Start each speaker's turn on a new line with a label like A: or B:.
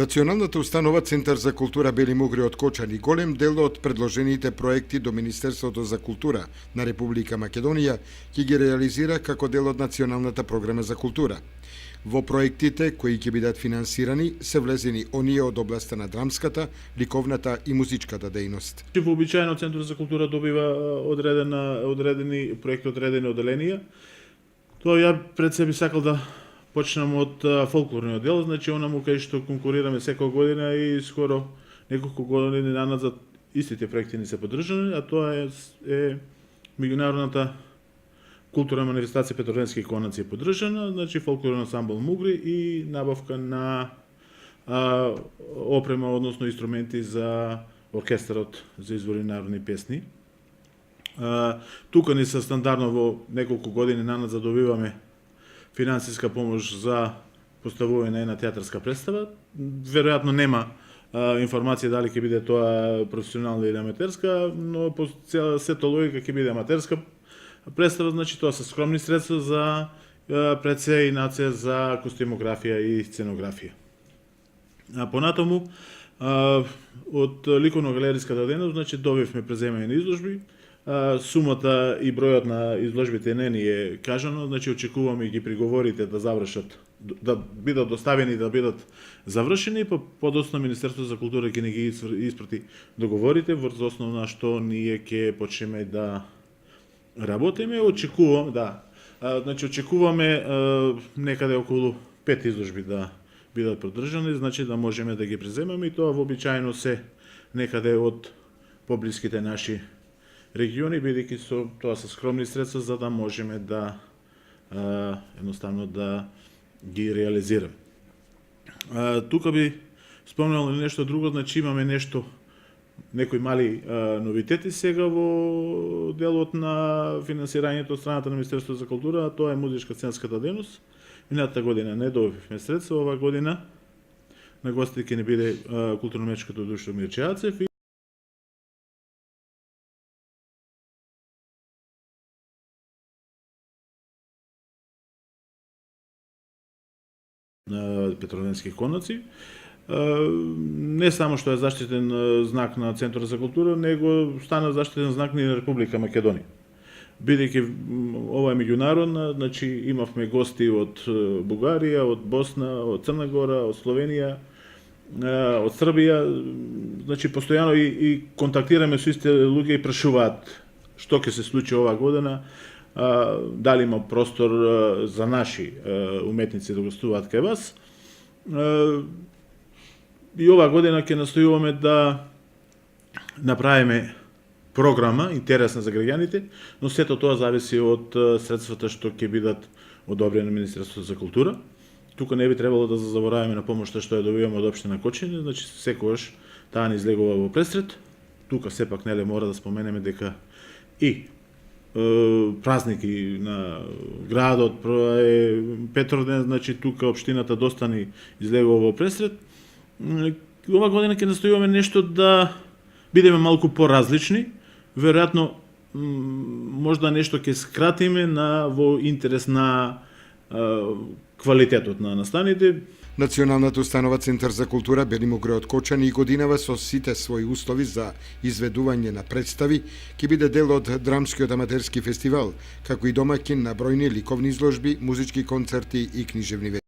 A: Националната установа Центар за култура Бели Мугри од Кочани голем дел од предложените проекти до Министерството за култура на Република Македонија ќе ги реализира како дел од Националната програма за култура. Во проектите кои ќе бидат финансирани се влезени оние од областта на драмската, ликовната и музичката дејност.
B: Вообичаено Центар за култура добива одредени проекти, одредени оделенија. Тоа ја пред себе сакал да почнам од фолклорниот дел, значи онаму кај што конкурираме секоја година и скоро неколку години наназад истите проекти ни се поддржани, а тоа е меѓународната културна манифестација Петроденски конаци е поддржана, значи фолклорен ансамбл Мугри и набавка на опрема, односно инструменти за оркестарот за извори народни песни. Тука ни се стандардно во неколку години наназад добиваме финансиска помош за поставување на една театарска представа. Веројатно нема информација дали ќе биде тоа професионална или аматерска, но по сето логика ќе биде аматерска представа, значи тоа се скромни средства за пред се и нација за костимографија и сценографија. Понатаму од ликовно-галериската дејност, значи добивме преземање на изложби. Сумата и бројот на изложбите не ни е кажано, значи очекуваме ги приговорите да завршат, да бидат доставени, да бидат завршени, подоцна Министерството за култура ќе ни ги испрати договорите, врз основа на што ние ќе почнеме да работиме. Очекуваме некаде околу 5 изложби да бидат поддржани, значи да можеме да ги преземеме и тоа вообичаено се некаде од поблиските наши региони, бидејќи тоа се скромни средства за да можеме да едноставно да ги реализираме. Тука би спомнал нешто друго, значи имаме некои мали новитети сега во делот на финансирањето од страната на Министерството за култура, а тоа е музичка сценската дејност. Минатата година не добивме средства, оваа година на гости ќе ни биде културно-уметничкото друштво Мирче Ацев и Петроденски конаци. Не само што е заштитен знак на Центарот за култура, него стана заштитен знак на Република Македонија. Бидејќи ова е меѓународна, значи имавме гости од Бугарија, од Босна, од Црна Гора, од Словенија, од Србија, значи постојано и контактираме со истите луѓе и прашуваат што ќе се случи оваа година, дали има простор за наши уметници да гостуваат кај вас. И оваа година ќе настојуваме да направиме програма интересна за граѓаните, но сето тоа зависи од средствата што ќе бидат одобрени на Министерството за култура. Тука не би требало да забораваме на помошта што ја добиваме од општина Кочани, значи секогаш таа ни излегува во пресред. Тука сепак неле мора да споменеме дека и празники на градот е Петроден, значи тука општината доста ни излегува во пресред. Ова година ќе настојуваме нешто да бидеме малку поразлични, веројатно можда нешто ќе скратиме во интерес на квалитетот на настаните.
A: Националната установа Центар за култура Бели Мугри од Кочани и годинава со сите своји услови за изведување на представи ќе биде дел од Драмскиот аматерски фестивал, како и домаќин на бројни ликовни изложби, музички концерти и книжевни вечери.